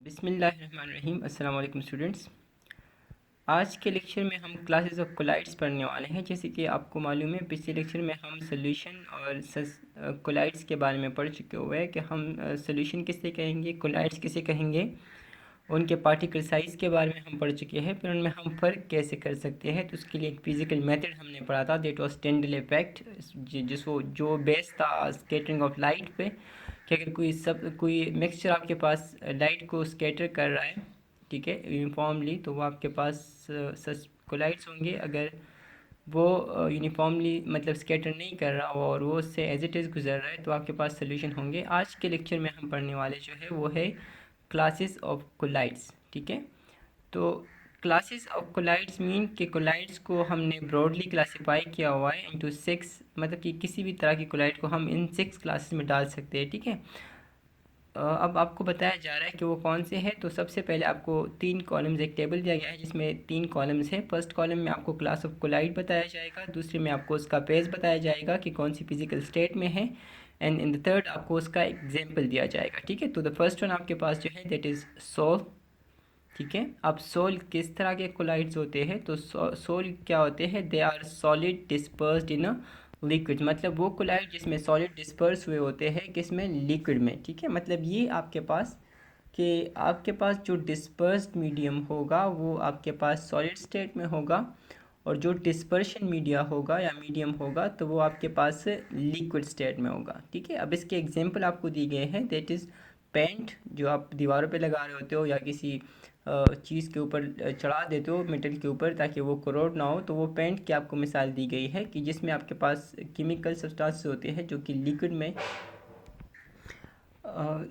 बिस्मिल्लाहिर्रहमानिर्रहीम। अस्सलाम वालेकुम स्टूडेंट्स। आज के लेक्चर में हम क्लासेस ऑफ कोलाइड्स पढ़ने वाले हैं। जैसे कि आपको मालूम है, पिछले लेक्चर में हम सोल्यूशन और कोलाइड्स के बारे में पढ़ चुके हुए हैं कि हम सोल्यूशन किसे कहेंगे, कोलाइड्स किसे कहेंगे, उनके पार्टिकल साइज़ के बारे में हम पढ़ चुके हैं। फिर उनमें हम फ़र्क कैसे कर सकते हैं, तो उसके लिए एक फिज़िकल मेथड हमने पढ़ा था, दैट वाज टेंडल इफेक्ट, जिसको जो बेस था स्केटरिंग ऑफ लाइट पे, कि अगर कोई मिक्सचर आपके पास लाइट को स्कैटर कर रहा है, ठीक है, यूनिफॉर्मली, तो वो आपके पास सच कोलाइड्स होंगे। अगर वो यूनिफॉर्मली मतलब स्कैटर नहीं कर रहा हो और वो उससे एज इट इज़ गुजर रहा है, तो आपके पास सोल्यूशन होंगे। आज के लेक्चर में हम पढ़ने वाले जो है वो है क्लासेस ऑफ कोलाइड्स, ठीक है। तो क्लासेस ऑफ कोलाइड्स मीन कि कोलाइड्स को हमने ब्रॉडली क्लासीफाई किया हुआ है इनटू सिक्स, मतलब कि किसी भी तरह की कोलाइड को हम इन सिक्स क्लासेस में डाल सकते हैं, ठीक है। अब आपको बताया जा रहा है कि वो कौन से हैं। तो सबसे पहले आपको तीन कॉलम्स, एक टेबल दिया गया है जिसमें तीन कॉलम्स हैं। फर्स्ट कॉलम में आपको क्लास ऑफ कोलाइड बताया जाएगा, दूसरे में आपको उसका पेज बताया जाएगा कि कौन सी फिजिकल स्टेट में है, एंड इन द थर्ड आपको उसका एग्जाम्पल दिया जाएगा, ठीक है। तो द फर्स्ट वन आपके पास जो है दैट इज़ सोल, ठीक है। अब सोल किस तरह के कोलाइड्स होते हैं, तो सोल क्या होते हैं, they are solid dispersed in a liquid, मतलब वो कोलाइड जिसमें सॉलिड डिस्पर्स हुए होते हैं, किसमें, लिक्विड में, ठीक है। मतलब ये आपके पास जो डिस्पर्स्ड मीडियम होगा वो आपके पास सॉलिड स्टेट में होगा, और जो डिस्पर्शन मीडिया होगा या मीडियम होगा तो वो आपके पास लिक्विड स्टेट में होगा, ठीक है। अब इसके एग्जांपल आपको दिए गए हैं, दैट इज़ पेंट, जो आप दीवारों पे लगा रहे होते हो या किसी चीज़ के ऊपर चढ़ा देते हो मेटल के ऊपर ताकि वो करोड ना हो, तो वो पेंट की आपको मिसाल दी गई है कि जिसमें आपके पास केमिकल सब्सटेंस होते हैं जो कि लिक्विड में।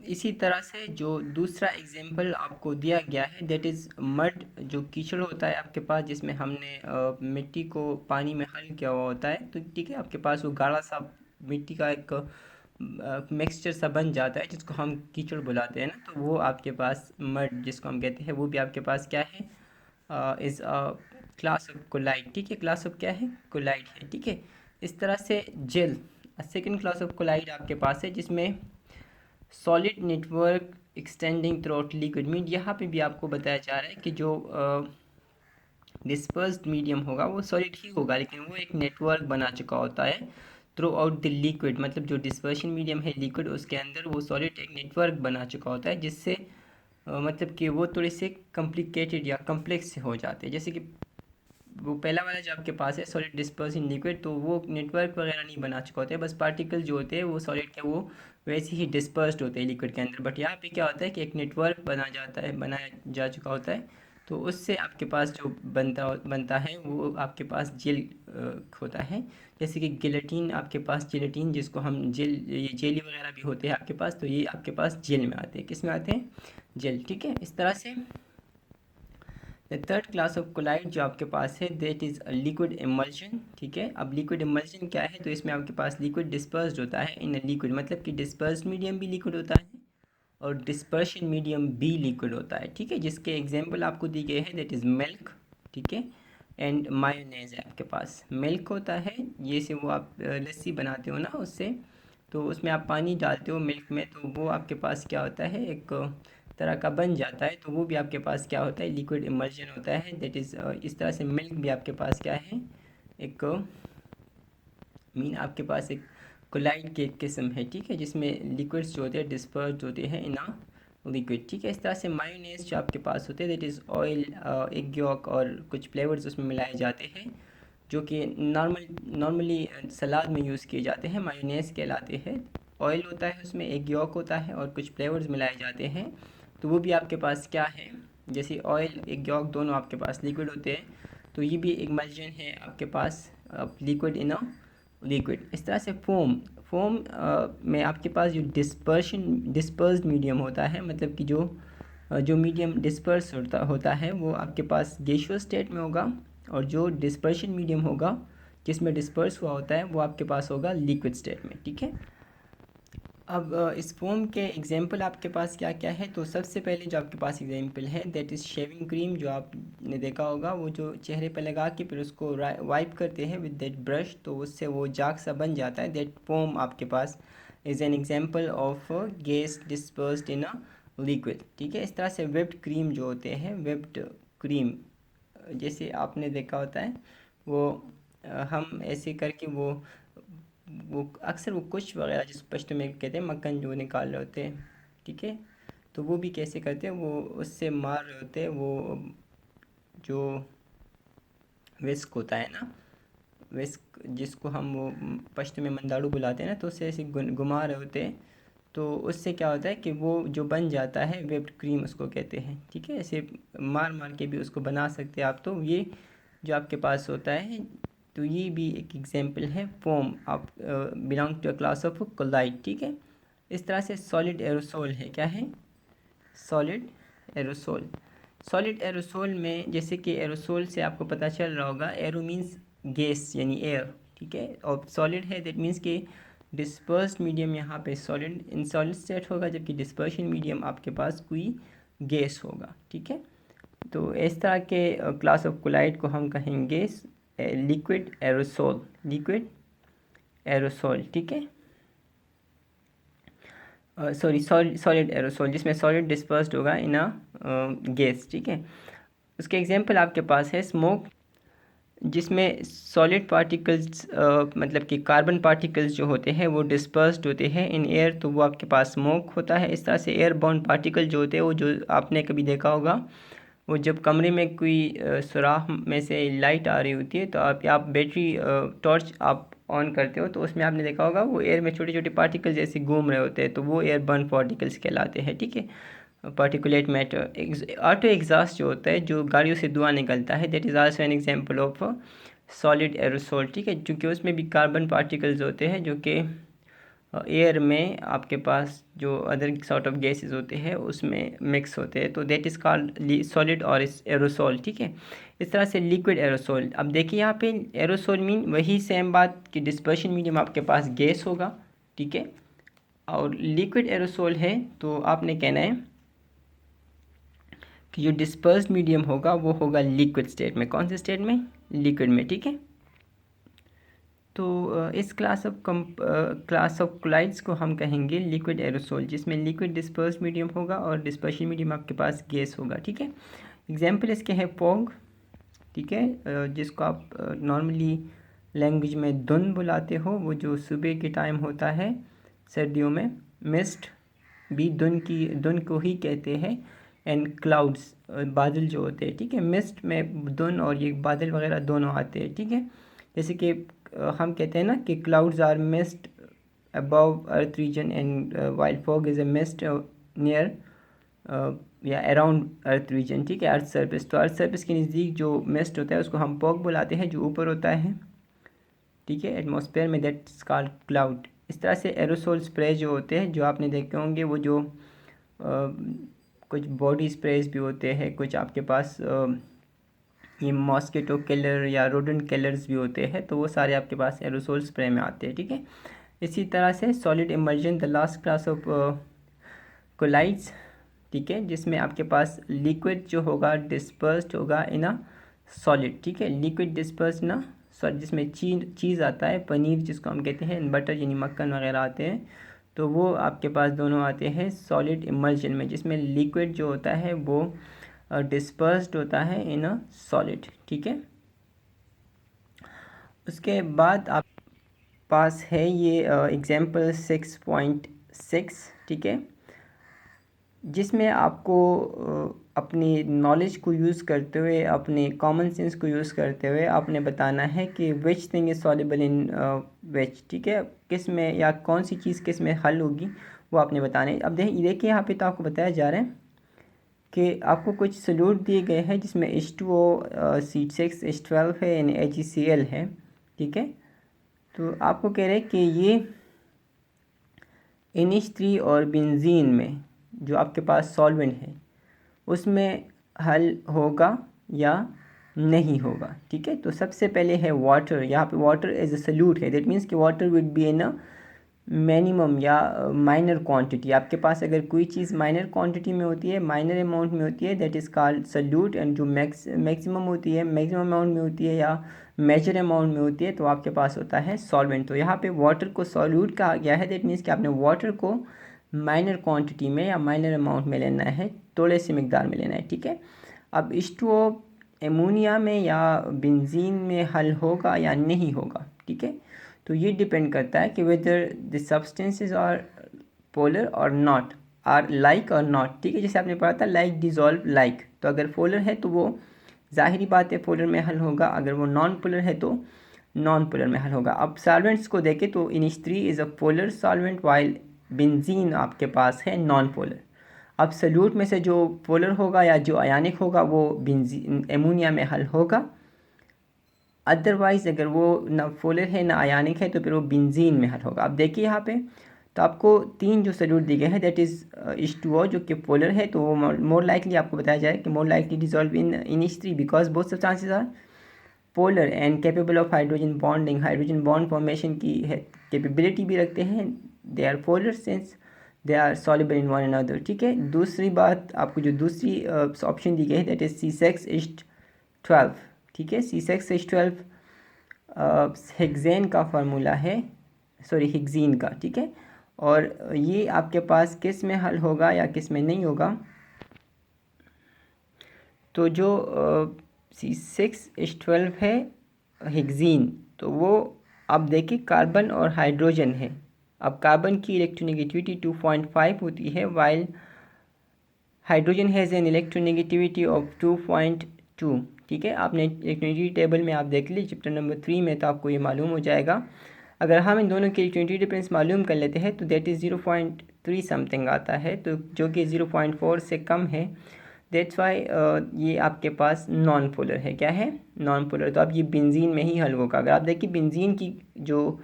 इसी तरह से जो दूसरा एग्जांपल आपको दिया गया है दैट इज़ मड, जो कीचड़ होता है आपके पास, जिसमें हमने मिट्टी को पानी में हल किया हुआ होता है, तो ठीक है, आपके पास वो गाढ़ा सा मिट्टी का एक मिक्सचर सा बन जाता है जिसको हम कीचड़ बुलाते हैं ना, तो वो आपके पास मड जिसको हम कहते हैं, वो भी आपके पास क्या है, इज़ क्लास ऑफ कोलाइड, ठीक है। क्लास ऑफ क्या है, कोलाइड है, ठीक है। इस तरह से gel second class of colloid आपके पास है, जिसमें solid network extending through liquid mead. यहाँ पे भी आपको बताया जा रहा है कि जो डिस्पर्स्ड मीडियम होगा वो सॉलिड ही होगा, लेकिन वो एक नेटवर्क बना चुका होता है थ्रू आउट द लिक्विड, मतलब जो डिस्पर्शन मीडियम है लिक्विड, उसके अंदर वो सॉलिड एक नेटवर्क बना चुका होता है, जिससे मतलब कि वो थोड़े से कॉम्प्लिकेटेड या कम्प्लेक्स हो जाते हैं। जैसे कि वो पहला वाला जो आपके पास है सॉलिड डिस्पर्स इन लिक्विड, तो वो नेटवर्क वगैरह नहीं बना चुका होता है, बस पार्टिकल जो होते हैं वो सॉलिड के वो वैसे ही डिस्पर्स्ड होते हैं लिक्विड के अंदर। बट यहाँ पे क्या होता है कि एक नेटवर्क बनाया जा चुका होता है, तो उससे आपके पास जो बनता है वो आपके पास जेल होता है। जैसे कि गिलेटिन, आपके पास जिलेटिन जिसको हम जेल, ये जेली वगैरह भी होते हैं आपके पास, तो ये आपके पास जेल में आते हैं, किस में आते हैं, जेल, ठीक है। इस तरह से the third class of colloid जो आपके पास है दैट इज़ लिक्विड इमल्शन, ठीक है। अब लिक्विड इमल्शन क्या है, तो इसमें आपके पास लिक्विड डिस्पर्स्ड होता है इन लिक्विड, मतलब कि डिस्पर्स्ड मीडियम भी लिक्विड होता है और डिस्पर्शन मीडियम भी लिक्विड होता है, ठीक है। जिसके एग्जांपल आपको दिए गए हैं दैट इज़ मिल्क, ठीक है, एंड मायोनेज है आपके पास। मिल्क होता है, ये से वो आप लस्सी बनाते हो ना उससे, तो उसमें आप पानी डालते हो मिल्क में, तो वो आपके पास क्या होता है, एक तरह का बन जाता है, तो वो भी आपके पास क्या होता है, लिक्विड इमल्शन होता है, दैट इज़ इस तरह से मिल्क भी आपके पास क्या है, एक मीन आपके पास एक कोलाइड की एक किस्म है, ठीक है, जिसमें लिक्विड्स जो होते हैं डिस्पर्स्ड होते हैं इन अ लिक्विड, ठीक है। इस तरह से मायोनेज जो आपके पास होते हैं that is oil, egg York और कुछ फ्लेवर्स उसमें मिलाए जाते हैं, जो कि नॉर्मली सलाद में यूज़ किए जाते हैं, मायोनेज़ कहलाते हैं। ऑयल होता है उसमें, एग यॉक होता है और कुछ फ्लेवर्स मिलाए जाते हैं, तो वो भी आपके पास क्या है, जैसे ऑयल एग यॉक दोनों आपके पास लिक्विड होते हैं, तो ये भी एक मर्जन है आपके पास लिक्विड इन अ लिक्विड। इस तरह से फोम में आपके पास जो डिस्पर्स्ड मीडियम होता है, मतलब कि जो मीडियम डिस्पर्स होता है वो आपके पास गैसियस स्टेट में होगा, और जो डिस्पर्शन मीडियम होगा जिसमें डिस्पर्स हुआ होता है वो आपके पास होगा लिक्विड स्टेट में, ठीक है। अब इस फोम के एग्जांपल आपके पास क्या क्या है, तो सबसे पहले जो आपके पास एग्जांपल है दैट इज़ शेविंग क्रीम, जो आपने देखा होगा, वो जो चेहरे पर लगा के फिर उसको वाइप करते हैं विद दैट ब्रश, तो उससे वो जाग सा बन जाता है, दैट फोम आपके पास is an example of gas dispersed in a liquid, ठीक है। इस तरह से व्हिप्ड क्रीम जो होते हैं, व्हिप्ड क्रीम जैसे आपने देखा होता है वो हम ऐसे करके वो अक्सर वो कुछ वगैरह जिस पश्तो में कहते हैं मक्खन जो निकाल रहे होते हैं, ठीक है। तो वो भी कैसे करते हैं, वो उससे मार रहे होते हैं वो जो विस्क होता है ना, विस्क जिसको हम वो पश्तो में मंदाड़ू बुलाते हैं ना, तो उससे ऐसे घुमा रहे होते हैं। तो उससे क्या होता है कि वो जो बन जाता है व्हिप्ड क्रीम उसको कहते हैं, ठीक है। ऐसे मार मार के भी उसको बना सकते हैं आप। तो ये जो आपके पास होता है, तो ये भी एक एग्जांपल है फोम, आप belong to a class of colloid, ठीक है। इस तरह से सॉलिड एरोसोल है, क्या है, सॉलिड एरोसोल। सॉलिड एरोसोल में जैसे कि एरोसोल से आपको पता चल रहा होगा, एरो मीन्स गैस यानी एयर, ठीक है। और सॉलिड है दैट मीन्स कि डिस्पर्स्ड मीडियम यहाँ पे सॉलिड इन सॉलिड स्टेट होगा, जबकि डिस्पर्शन मीडियम आपके पास कोई गैस होगा, ठीक है। तो इस तरह के क्लास ऑफ कोलाइड को हम कहेंगे लिक्विड एरोसोल, लिक्विड एरोसोल, ठीक है। सॉरी सॉलिड एरोसोल जिसमें सॉलिड डिस्पर्स्ड होगा इन अ गैस, ठीक है। उसके एग्जांपल आपके पास है स्मोक, जिसमें सॉलिड पार्टिकल्स मतलब कि कार्बन पार्टिकल्स जो होते हैं वो डिस्पर्स्ड होते हैं इन एयर, तो वो आपके पास स्मोक होता है। इस तरह से एयर बाउंड पार्टिकल जो होते हैं वो, जो आपने कभी देखा होगा, वो जब कमरे में कोई सुराख में से लाइट आ रही होती है, तो आप बैटरी टॉर्च आप ऑन करते हो, तो उसमें आपने देखा होगा वो एयर में छोटे छोटे पार्टिकल जैसे घूम रहे होते हैं, तो वो एयर बर्न पार्टिकल्स कहलाते हैं, ठीक है। Particulate matter. ऑटो एग्जॉस्ट जो होता है, जो गाड़ियों से धुआं निकलता है, that is also an example of solid aerosol, ठीक है। क्योंकि उसमें भी कार्बन पार्टिकल्स होते हैं जो कि एयर में आपके पास जो अदर सॉर्ट ऑफ गैसेस होते हैं उसमें मिक्स होते हैं, तो दैट इज़ कॉल्ड सॉलिड और एरोसोल, ठीक है। इस तरह से लिक्विड एरोसोल, अब देखिए यहाँ पे एरोसोल मीन वही सेम बात कि डिस्पर्शन मीडियम आपके पास गैस होगा, ठीक है। और लिक्विड एरोसोल है तो आपने कहना है कि जो डिस्पर्स्ड मीडियम होगा वो होगा लिक्विड स्टेट में। कौन से स्टेट में, लिक्विड में, ठीक है। तो इस क्लास ऑफ क्लाइड्स को हम कहेंगे लिक्विड एरोसोल, जिसमें लिक्विड डिस्पर्स्ड मीडियम होगा और डिस्पर्शन मीडियम आपके पास गैस होगा, ठीक है। एग्जांपल इसके है फॉग, ठीक है, जिसको आप नॉर्मली लैंग्वेज में धुंध बुलाते हो, वो जो सुबह के टाइम होता है सर्दियों में। मिस्ट भी धुंध को ही कहते हैं। एंड क्लाउड्स, बादल जो होते हैं, ठीक है। मिस्ट में धुंध और ये बादल वगैरह दोनों आते हैं, ठीक है। जैसे कि हम कहते हैं ना कि clouds are mist above earth region and while fog is a mist near या अराउंड अर्थ रीजन, ठीक है, अर्थ सर्फेस। तो अर्थ सर्फेस के नज़दीक जो मिस्ट होता है उसको हम फॉग बुलाते हैं, जो ऊपर होता है, ठीक है, एटमॉस्फेयर में, दैट्स कॉल्ड क्लाउड। इस तरह से एरोसोल स्प्रे जो होते हैं, जो आपने देखे होंगे, वो जो कुछ बॉडी स्प्रेज भी होते हैं, कुछ आपके पास ये मॉस्किटो किलर या रोडेंट किलर्स भी होते हैं, तो वो सारे आपके पास एरोसोल स्प्रे में आते हैं, ठीक है। इसी तरह से solid immersion, the last class of colloids, ठीक है, जिसमें आपके पास लिक्विड जो होगा डिस्पर्स्ड होगा इन अ सॉलिड, ठीक है, लिक्विड डिस्पर्स्ड ना सॉलिड, जिसमें चीज़ आता है, पनीर जिसको हम कहते हैं, बटर यानी मक्खन वगैरह आते हैं, तो वो आपके पास दोनों आते हैं सॉलिड इमर्जन में, जिसमें लिक्विड जो होता है वो डिस्पर्स्ड होता है इन अ सॉलिड, ठीक है। उसके बाद आप पास है ये एग्जांपल 6.6, ठीक है, जिसमें आपको अपनी नॉलेज को यूज़ करते हुए, अपने कॉमन सेंस को यूज़ करते हुए आपने बताना है कि which thing is soluble in which, ठीक है, किस में या कौन सी चीज़ किस में हल होगी वो आपने बताना है। अब देखिए यहाँ पे तो आपको बताया जा रहा है कि आपको कुछ सॉल्यूट दिए गए हैं, जिसमें H2O C6 H12 है यानी AgCl है, ठीक है। तो आपको कह रहे हैं कि ये NH3 और बेंजीन में जो आपके पास सॉल्वेंट है उसमें हल होगा या नहीं होगा, ठीक है। तो सबसे पहले है वाटर, यहाँ पे वाटर एज अ सल्यूट है, दैट मीन्स कि water would be in a minimum या माइनर क्वांटिटी। आपके पास अगर कोई चीज़ माइनर क्वांटिटी में होती है, माइनर अमाउंट में होती है, that is called solute. And जो मैक्सिमम होती है, मैक्सिमम अमाउंट में होती है या मेजर अमाउंट में होती है, तो आपके पास होता है सॉल्वेंट। तो यहाँ पे वाटर को सॉल्यूट कहा गया है, दैट मीन्स कि आपने वाटर को माइनर क्वांटिटी में या माइनर अमाउंट में लेना है, थोड़े से मिकदार में लेना है, ठीक है। अब H2O एमोनिया में या बेंजीन में हल होगा या नहीं होगा, ठीक है। तो ये डिपेंड करता है कि whether the substances are polar और नॉट, आर लाइक और नॉट, ठीक है। जैसे आपने पढ़ा था लाइक डिजॉल्व लाइक, तो अगर पोलर है तो वो ज़ाहिरी बात है पोलर में हल होगा, अगर वो नॉन पोलर है तो नॉन पोलर में हल होगा। अब सॉल्वेंट्स को देखें तो NH3 is a polar solvent while benzene आपके पास है नॉन पोलर। अब सल्यूट में से जो पोलर होगा या जो आयनिक होगा वो बेंजीन एमोनिया में हल होगा, अदरवाइज़ अगर वो ना पोलर है ना आयनिक है तो फिर वो बेंजीन में हल होगा। अब देखिए यहाँ पे तो आपको तीन जो सल्यूट दिए गए हैं, दैट इज़ H2O जो कि पोलर है, तो वो मोर लाइकली आपको बताया जाए कि more likely dissolve in NH3 because both substances are polar and capable of hydrogen bonding, hydrogen bond formation की कैपेबिलिटी भी रखते हैं। They are polar since they are soluble in one another, ठीक है। दूसरी बात आपको जो दूसरी ऑप्शन दी गई है दैट इज C6H12, ठीक है। C6H12 हेक्सेन का फार्मूला है, सॉरी हेक्सीन का, ठीक है। और ये आपके पास किस में हल होगा या किस में नहीं होगा, तो जो C6H12 है हेक्सीन, तो वो अब देखिए कार्बन और हाइड्रोजन है। अब कार्बन की इलेक्ट्रोनेगेटिविटी 2.5 होती है while hydrogen has an electronegativity of 2.2, ठीक है। आपने इलेक्ट्रोनेगेटिविटी टेबल में आप देख ली चैप्टर नंबर 3 में, तो आपको ये मालूम हो जाएगा। अगर हम इन दोनों की इलेक्ट्रोनेगेटिविटी डिफरेंस मालूम कर लेते हैं तो दैट इज़ 0.3 समथिंग आता है, तो जो कि 0.4 से कम है। दैट्स वाई ये आपके पास नॉन पोलर है। क्या है? Non polar. तो अब ये बेंजीन में ही हल होगा। अगर आप देखिए बेंजीन की जो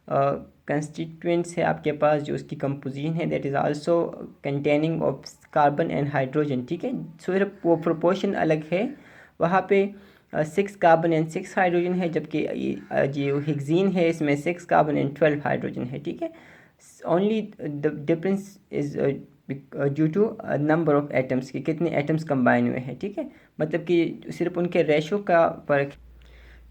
कंस्टिट्यूएंट्स है आपके पास, जो उसकी कंपोजिशन है, that is also containing of carbon and hydrogen, ठीक है। सिर्फ वो प्रोपोर्शन अलग है, वहाँ पे 6 कार्बन एंड 6 हाइड्रोजन है, जबकि जो हेक्सीन है इसमें 6 कार्बन एंड 12 हाइड्रोजन है, ठीक है। Only the difference is due to number of atoms, के कितने एटम्स कंबाइन हुए हैं, ठीक है। मतलब कि सिर्फ उनके रेशो का फ़र्क,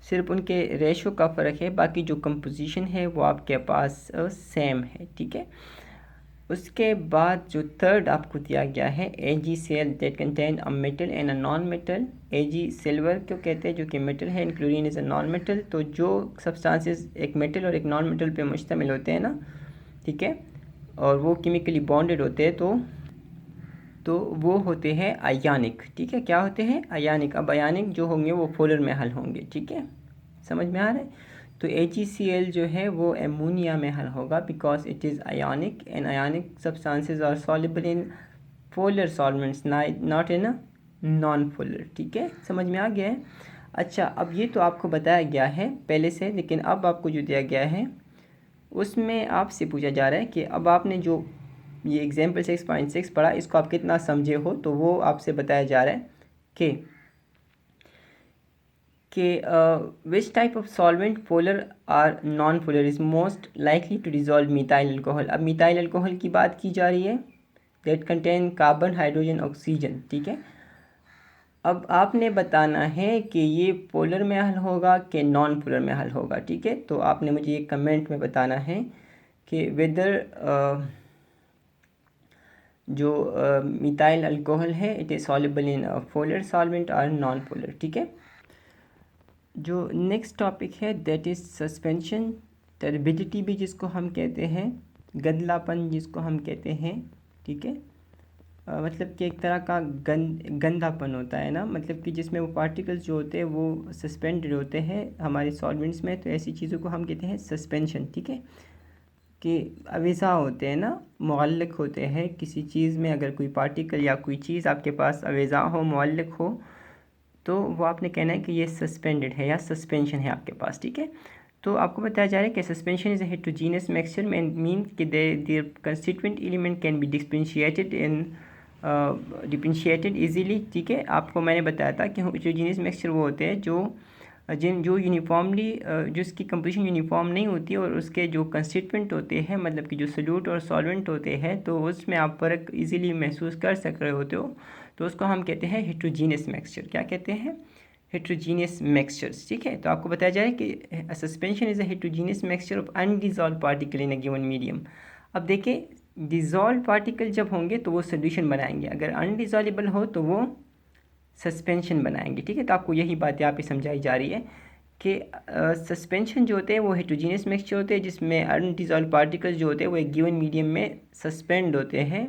सिर्फ उनके रेशो का फ़र्क है, बाकी जो कंपोजिशन है वो आपके पास सेम है, ठीक है। उसके बाद जो थर्ड आपको दिया गया है AgCl that contain a metal and a non metal. Ag silver क्यों कहते हैं, जो कि मेटल है, and chlorine is a non metal. तो जो सब्सटेंसेस एक मेटल और एक नॉन मेटल पे मुश्तमिल होते हैं ना, ठीक है, और वो केमिकली बॉन्डेड होते हैं, तो वो होते हैं आयानिक, ठीक है। क्या होते हैं? आयानिक। अब आयानिक जो होंगे वो पोलर में हल होंगे, ठीक है। समझ में आ रहा है? तो AgCl जो है वो एमोनिया में हल होगा because it is ionic and ionic substances are soluble in polar solvents not in non polar, ठीक है। समझ में आ गया है? अच्छा, अब ये तो आपको बताया गया है पहले से, लेकिन अब आपको जो दिया गया है उसमें आपसे पूछा जा रहा है कि अब आपने जो ये एग्जाम्पल 6.6 पढ़ा, इसको आप कितना समझे हो, तो वो आपसे बताया जा रहा है कि which type of solvent polar or non polar is most likely to dissolve methyl alcohol. अब मिथाइल अल्कोहल की बात की जा रही है that contain carbon hydrogen oxygen, ठीक है। अब आपने बताना है कि ये पोलर में हल होगा कि नॉन पोलर में हल होगा, ठीक है। तो आपने मुझे ये कमेंट में बताना है कि वेदर जो मिथाइल अल्कोहल है it is soluble in polar solvent और नॉन पोलर, ठीक है। जो नेक्स्ट टॉपिक है दैट इज़ सस्पेंशन, टर्बिडिटी भी जिसको हम कहते हैं, गंदलापन जिसको हम कहते हैं, ठीक है। मतलब कि एक तरह का गंदापन होता है ना, मतलब कि जिसमें वो पार्टिकल्स जो होते हैं वो सस्पेंडेड होते हैं हमारे सॉल्वेंट्स में, तो ऐसी चीज़ों को हम कहते हैं सस्पेंशन, ठीक है। कि अवीज़ा होते हैं ना, मुअल्लक़ होते हैं किसी चीज़ में, अगर कोई पार्टिकल या कोई चीज़ आपके पास अवीज़ा हो, मुअल्लक़ हो, तो वो आपने कहना है कि ये सस्पेंडेड है या सस्पेंशन है आपके पास, ठीक है। तो आपको बताया जा रहा है कि suspension is a heterogeneous mixture mean कि their constituent element can be differentiated easily, ठीक है। आपको मैंने बताया था कि हेटेरोजेनियस मिक्सचर वो होते हैं जो यूनिफॉर्मली जिसकी कंपोजिशन यूनिफॉर्म नहीं होती और उसके जो कंस्टिट्यूएंट होते हैं, मतलब कि जो सोल्यूट और सॉल्वेंट होते हैं, तो उसमें आप फ़र्क इजीली महसूस कर सक रहे होते हो, तो उसको हम कहते हैं हेटेरोजेनियस मिक्सचर। क्या कहते हैं? हेटेरोजेनियस मिक्सचर्स, ठीक है। तो आपको बताया जाए कि suspension is a heterogeneous mixture of undissolved particle in a given medium. अब देखिए डिज़ोल्व पार्टिकल जब होंगे तो वो सोल्यूशन बनाएंगे, अगर अनडिज़ोल्वेबल हो तो वो सस्पेंशन बनाएंगे। ठीक है, तो आपको यही बात यहाँ पे समझाई जा रही है कि सस्पेंशन जो होते हैं वो हेट्रोजीनियस मिक्सचर होते हैं जिसमें अनडिज़ोल्व पार्टिकल्स जो होते हैं वो एक गिवन मीडियम में सस्पेंड होते हैं।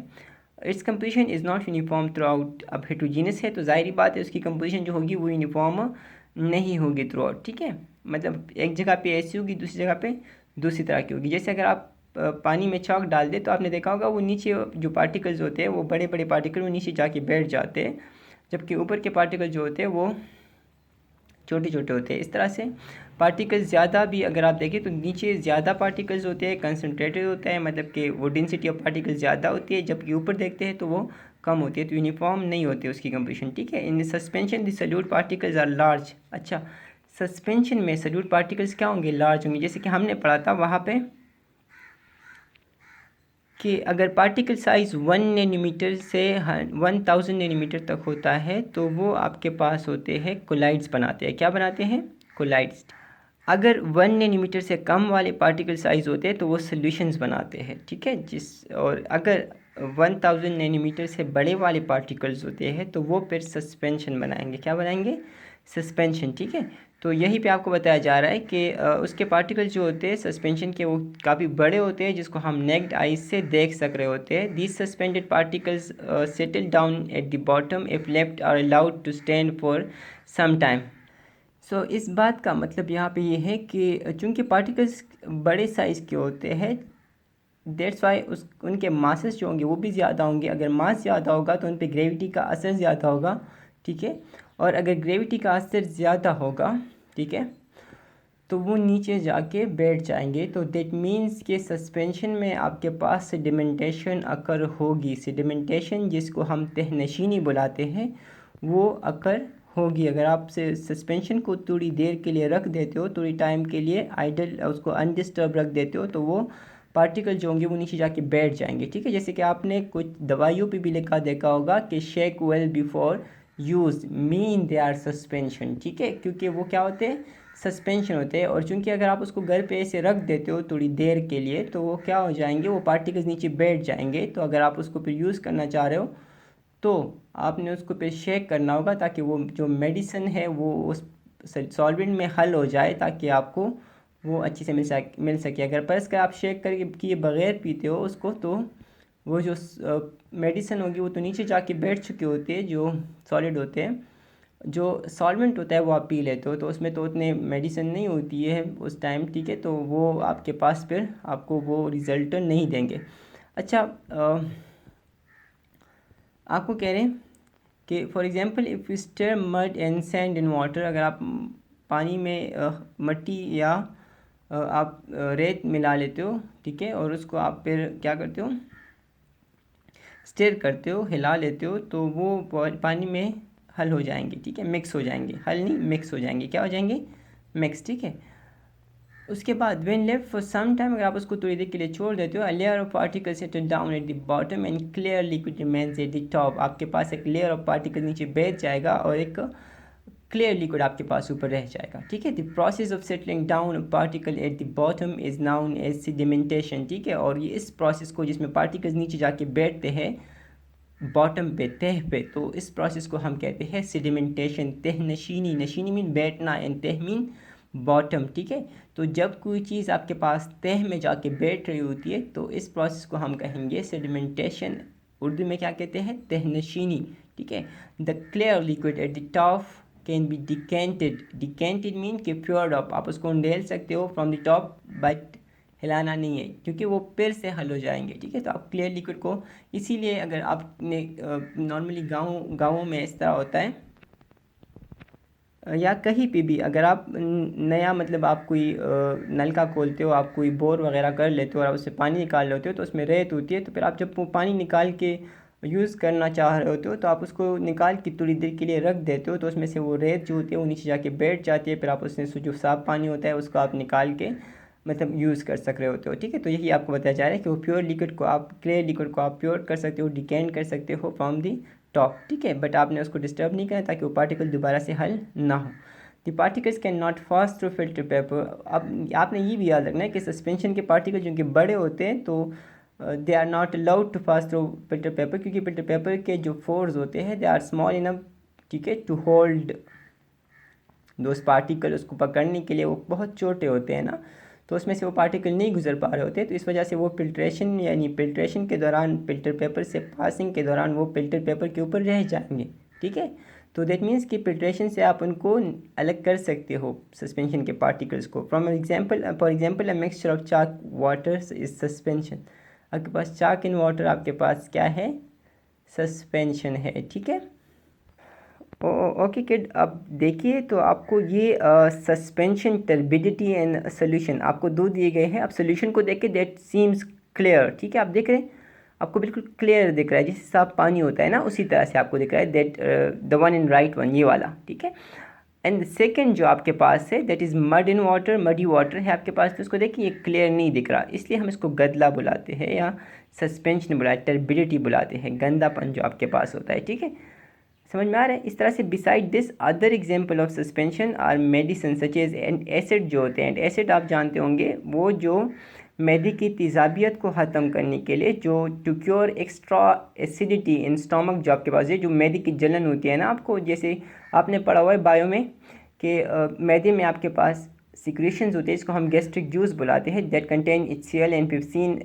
Its composition is not uniform through out. अब हेट्रोजीनियस है तो ज़ाहिर बात है उसकी कंपोजिशन जो होगी वो यूनिफॉर्म नहीं होगी थ्रू आउट। ठीक है, मतलब एक जगह पे ऐसी होगी, दूसरी जगह पे दूसरी तरह की होगी। जैसे अगर आप पानी में चॉक डाल दे तो आपने देखा होगा वो नीचे जो पार्टिकल्स होते हैं वो बड़े बड़े पार्टिकल वो नीचे जाके बैठ जाते हैं, जबकि ऊपर के पार्टिकल जो होते हैं वो छोटे छोटे होते हैं। इस तरह से पार्टिकल्स ज़्यादा भी अगर आप देखें तो नीचे ज़्यादा पार्टिकल्स होते हैं, कंसनट्रेटेड होता है, मतलब कि वो डेंसिटी ऑफ पार्टिकल्स ज़्यादा होती है, जबकि ऊपर देखते हैं तो वो कम होती है, तो यूनिफॉर्म नहीं होती उसकी कंपोजिशन। ठीक है, in suspension the solute particles are large. अच्छा, सस्पेंशन में सॉल्यूट पार्टिकल्स क्या होंगे? लार्ज होंगे। जैसे कि हमने पढ़ा था वहाँ पे कि अगर पार्टिकल साइज़ 1 नैनोमीटर से 1000 नैनोमीटर तक होता है तो वो आपके पास होते हैं कोलाइड्स बनाते हैं। क्या बनाते हैं? कोलाइड्स। अगर 1 नैनोमीटर से कम वाले पार्टिकल साइज़ होते हैं तो वो सॉल्यूशंस बनाते हैं। ठीक है, और अगर 1000 नैनोमीटर से बड़े वाले पार्टिकल्स होते हैं तो वो फिर सस्पेंशन बनाएंगे। क्या बनाएंगे? सस्पेंशन। ठीक है, तो यहीं पे आपको बताया जा रहा है कि उसके पार्टिकल्स जो होते हैं सस्पेंशन के वो काफ़ी बड़े होते हैं जिसको हम नेक्ड आई से देख सक रहे होते हैं। These suspended particles settle down at the bottom if left or allowed to stand for some time. So इस बात का मतलब यहाँ पे ये है कि चूंकि पार्टिकल्स बड़े साइज़ के होते हैं दैट्स वाई उनके मासेस जो होंगे वो भी ज़्यादा होंगे। अगर मास ज़्यादा होगा तो उन पर ग्रेविटी का असर ज़्यादा होगा। ठीक है, और अगर ग्रेविटी का असर ज़्यादा होगा, ठीक है, तो वो नीचे जाके बैठ जाएंगे। तो दैट मीन्स के सस्पेंशन में आपके पास सेडिमेंटेशन अकर होगी। सेडिमेंटेशन जिसको हम तहनशीनी बुलाते हैं वो अकर होगी। अगर आप से सस्पेंशन को थोड़ी देर के लिए रख देते हो, थोड़ी टाइम के लिए आइडल उसको अनडिस्टर्ब रख देते हो, तो वो पार्टिकल जो होंगे वो नीचे जाके बैठ जाएंगे। ठीक है, जैसे कि आपने कुछ दवाइयों पे भी लिखा देखा होगा कि shake well before use mean they are suspension. ठीक है, क्योंकि वो क्या होते हैं? सस्पेंशन होते हैं। और चूंकि अगर आप उसको घर पे ऐसे रख देते हो थोड़ी देर के लिए तो वो क्या हो जाएंगे? वो पार्टिकल्स नीचे बैठ जाएंगे। तो अगर आप उसको फिर यूज़ करना चाह रहे हो तो आपने उसको फिर शेक करना होगा ताकि वो जो मेडिसिन है वो उस सॉल्वेंट में हल हो जाए, ताकि आपको वो अच्छी से मिल सके। अगर परस का आप शेक करके किए बगैर पीते हो उसको तो वो जो मेडिसिन होगी वो तो नीचे जाके बैठ चुकी होती है, जो सॉलिड होते हैं। जो सॉल्वेंट होता है वो आप पी लेते हो तो उसमें तो उतने मेडिसिन नहीं होती है उस टाइम। ठीक है, तो वो आपके पास फिर आपको वो रिज़ल्ट नहीं देंगे। अच्छा, आपको कह रहे हैं कि for example if you stir mud and sand in water, अगर आप पानी में मट्टी या आप रेत मिला लेते हो, ठीक है, और उसको आप फिर क्या करते हो? स्टेयर करते हो, हिला लेते हो, तो वो पानी में हल हो जाएंगे। ठीक है, मिक्स हो जाएंगे, हल नहीं मिक्स हो जाएंगे। क्या हो जाएंगे? मिक्स। ठीक है, उसके बाद when left for some time, अगर आप उसको थोड़ी देर के लिए छोड़ देते हो, a layer of particle settle down at the bottom and clear liquid remains at the top. आपके पास एक लेयर ऑफ पार्टिकल नीचे बैठ जाएगा और एक क्लियर लिक्विड आपके पास ऊपर रह जाएगा। ठीक है, the process of settling down particle at the bottom is known as sedimentation. ठीक है, और ये इस प्रोसेस को जिसमें पार्टिकल्स नीचे जाके बैठते हैं बॉटम पे, तह पे, तो इस प्रोसेस को हम कहते हैं सेडिमेंटेशन। तह नशीनी, नशीनी मीन बैठना एंड तह मीन बॉटम। ठीक है, तो जब कोई चीज़ आपके पास तह में जाके बैठ रही होती है तो इस प्रोसेस को हम कहेंगे सेडिमेंटेशन। उर्दू में क्या कहते हैं? तह नशीनी। ठीक है, the clear liquid at the top can be decanted. Decanted mean कि प्योर्ड ऑफ, आप उसको उंडेल सकते हो फ्रॉम द टॉप, बट हिलाना नहीं है क्योंकि वो फिर से हल हो जाएंगे। ठीक है, तो आप क्लियर लिक्विड को, इसीलिए अगर आपने नॉर्मली गाँवों में इस तरह होता है या कहीं पे भी अगर आप नया मतलब आप कोई नलका खोलते हो, आप कोई बोर वगैरह कर लेते हो और आप उससे पानी निकाल लेते हो तो उसमें रेत होती है। तो फिर आप जब वो पानी निकाल के यूज़ करना चाह रहे होते हो तो आप उसको निकाल के थोड़ी देर के लिए रख देते हो, तो उसमें से वो रेत जो होती है वो नीचे जाके बैठ जाती है। फिर आप उसमें से जो साफ़ पानी होता है उसको आप निकाल के मतलब यूज़ कर सक रहे होते हो। ठीक है, तो यही आपको बताया जा रहा है कि वो प्योर लिक्विड को आप, क्लियर लिक्विड को आप प्योर कर सकते हो, डिकेंट कर सकते हो फ्रॉम दी टॉप। ठीक है, बट आपने उसको डिस्टर्ब नहीं करना ताकि वो पार्टिकल दोबारा से हल ना हो। The particles can not pass through filter paper. अब आपने ये भी याद रखना है कि सस्पेंशन के पार्टिकल जो कि बड़े होते हैं तो they are not allowed to pass through filter paper, क्योंकि फिल्टर पेपर के जो फोर्स होते हैं दे आर स्मॉल इनफ, ठीक है, टू होल्ड दोज पार्टिकल, उसको पकड़ने के लिए वो बहुत छोटे होते हैं ना, तो उसमें से वो पार्टिकल नहीं गुजर पा रहे होते, तो इस वजह से वो फिल्ट्रेशन यानी फिल्ट्रेशन के दौरान फिल्टर पेपर से पासिंग के दौरान वो फिल्टर पेपर के ऊपर रह जाएंगे, ठीक है। तो दैट मीन्स कि फिल्ट्रेशन से आप उनको अलग कर सकते हो सस्पेंशन के पार्टिकल्स को। For example a mixture of chalk water is suspension. आपके पास चाक इन वाटर, आपके पास क्या है, सस्पेंशन है, ठीक है। ओके किड, अब देखिए तो आपको ये सस्पेंशन, टर्बिडिटी एंड सोल्यूशन आपको दो दिए गए हैं। आप सोल्यूशन को देख के दैट सीम्स क्लियर, ठीक है, आप देख रहे हैं आपको बिल्कुल क्लियर दिख रहा है, जिस साफ पानी होता है ना उसी तरह से आपको दिख रहा है, that the one in right one, ये वाला, ठीक है। एंड सेकंड जो आपके पास है that is mud in water, muddy water है आपके पास, तो उसको देखिए ये क्लियर नहीं दिख रहा, इसलिए हम इसको गदला बुलाते हैं या सस्पेंशन बुलाते, टर्बिडिटी बुलाते हैं, गंदापन जो आपके पास होता है, ठीक है। समझ में आ रहा है। इस तरह से beside this other example of suspension are medicine such as and acid जो होते हैं, एसिड आप जानते होंगे वो जो मैदे की तेज़ाबियत को ख़त्म करने के लिए, जो to cure extra acidity in stomach जो आपके पास है, जो मैदे की जलन होती है ना, आपको जैसे आपने पढ़ा हुआ है बायो में कि मैदे में आपके पास सिक्रेशंस होते हैं, इसको हम गैस्ट्रिक जूस बुलाते हैं, that contain HCl and pepsin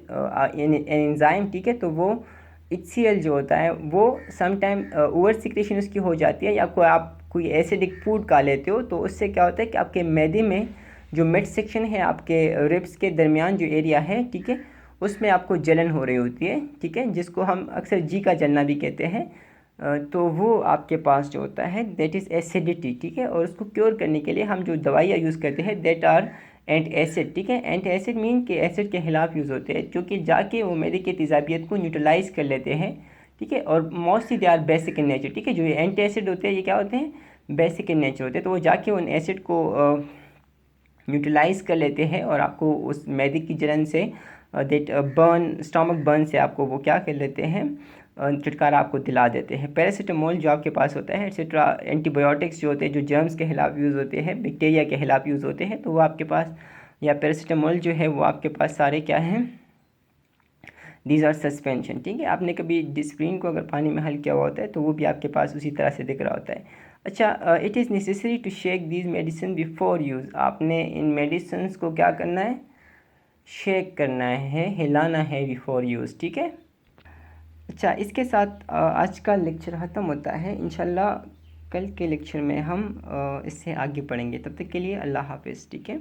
enzyme, ठीक है। तो वो HCl जो होता है वो समटाइम ओवर सिक्रेशन उसकी हो जाती है, या कोई एसिडिक फूड खा लेते हो तो उससे क्या होता है कि आपके मैदे में जो मिड सेक्शन है, आपके रिब्स के दरमियान जो एरिया है, ठीक है, उसमें आपको जलन हो रही होती है, ठीक है, जिसको हम अक्सर जी का जलना भी कहते हैं। तो वो आपके पास जो होता है दैट इज़ एसिडिटी, ठीक है। और उसको क्योर करने के लिए हम जो दवाइयाँ यूज़ करते हैं दैट आर एंटी एसिड, ठीक है। एंटी एसिड मीन के एसिड के खिलाफ यूज़ होते हैं, जो कि जाके वो मैदे की तेज़ाबियत को न्यूट्रलाइज कर लेते हैं, ठीक है। और mostly they are basic in nature, ठीक है। जो ये एंटी एसिड होते हैं ये क्या होते हैं, बेसिक इन नेचर होते हैं, तो वो जाके उन एसिड को न्यूट्रलाइज कर लेते हैं और आपको उस मैदे की जलन say that burn, stomach burn से आपको वो क्या कर लेते हैं, छुटकारा आपको दिला देते हैं। पैरासीटामोल जो आपके पास होता है एक्सेट्रा, एंटीबायोटिक्स जो होते हैं जो जर्म्स के खिलाफ यूज़ होते हैं, बैक्टीरिया के खिलाफ यूज़ होते हैं, तो वो आपके पास, या पैरासीटामोल जो है वो आपके पास सारे क्या हैं, दीज आर सस्पेंशन, ठीक है। आपने कभी डिस्प्रिन को अगर पानी में हल किया हुआ होता है तो वो भी आपके पास उसी तरह से दिख रहा होता है। अच्छा, it is necessary to shake these medicine before use, आपने इन मेडिसिन को क्या करना है, शेक करना है, हिलाना है बिफोर यूज़, ठीक है। अच्छा, इसके साथ आज का लेक्चर ख़त्म होता है। इंशाल्लाह कल के लेक्चर में हम इससे आगे पढ़ेंगे। तब तक के लिए अल्लाह हाफ़िज़, ठीक है।